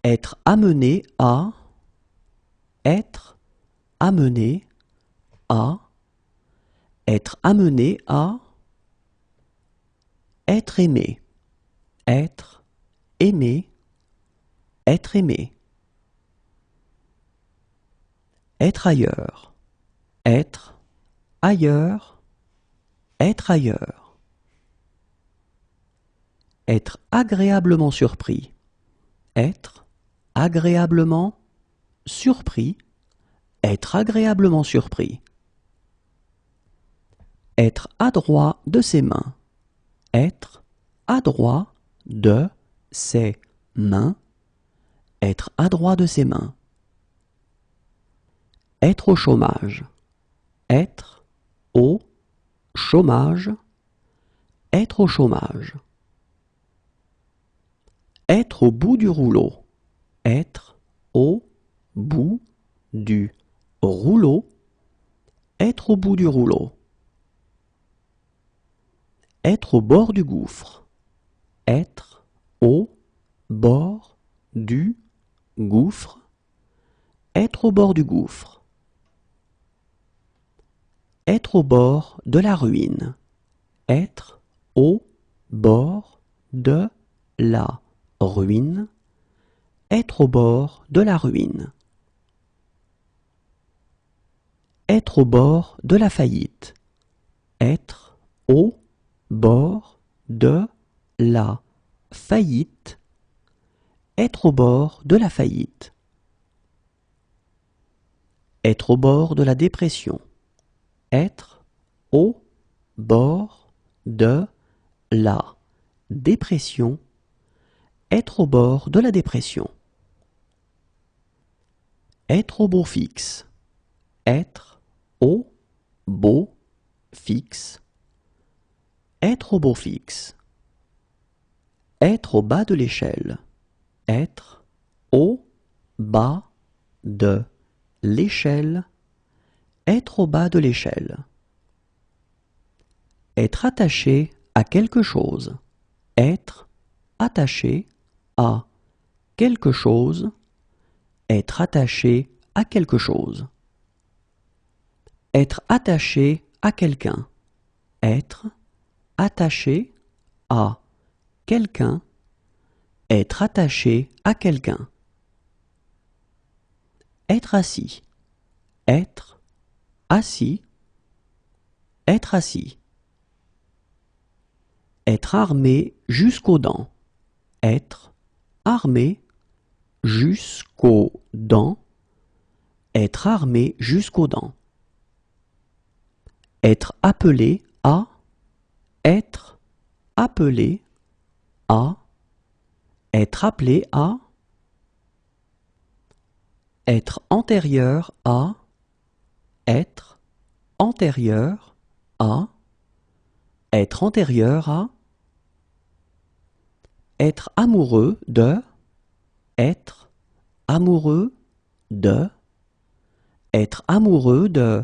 Être amené à, être amené à, être amené à, être aimé, être aimé, être aimé. Être ailleurs, être ailleurs, être ailleurs. Être agréablement surpris, être agréablement surpris, être agréablement surpris. Être adroit de ses mains, être adroit de ses mains, être adroit de ses mains. Être au chômage, être au chômage, être au chômage. Être au bout du rouleau, être au bout du rouleau, être au bout du rouleau. Être au bord du gouffre, être au bord du gouffre, être au bord du gouffre. Être au bord de la ruine, être au bord de la ruine, être au bord de la ruine. Être au bord de la faillite, être au bord de la faillite, être au bord de la faillite. Être au bord de la dépression, être au bord de la dépression, être au bord de la dépression. Être au beau fixe, être au beau fixe, être au beau fixe. Être au bas de l'échelle, être au bas de l'échelle, être au bas de l'échelle. Être attaché à quelque chose, être attaché à quelque chose, être attaché à quelque chose. Être attaché à quelqu'un, être attaché à quelqu'un, être attaché à quelqu'un. Être assis, être assis, être assis. Être armé jusqu'aux dents, être armé jusqu'aux dents, être armé jusqu'aux dents. Être appelé à, être appelé à, être appelé à. Être antérieur à, être antérieur à, être antérieur à. Être amoureux de, être amoureux de, être amoureux de.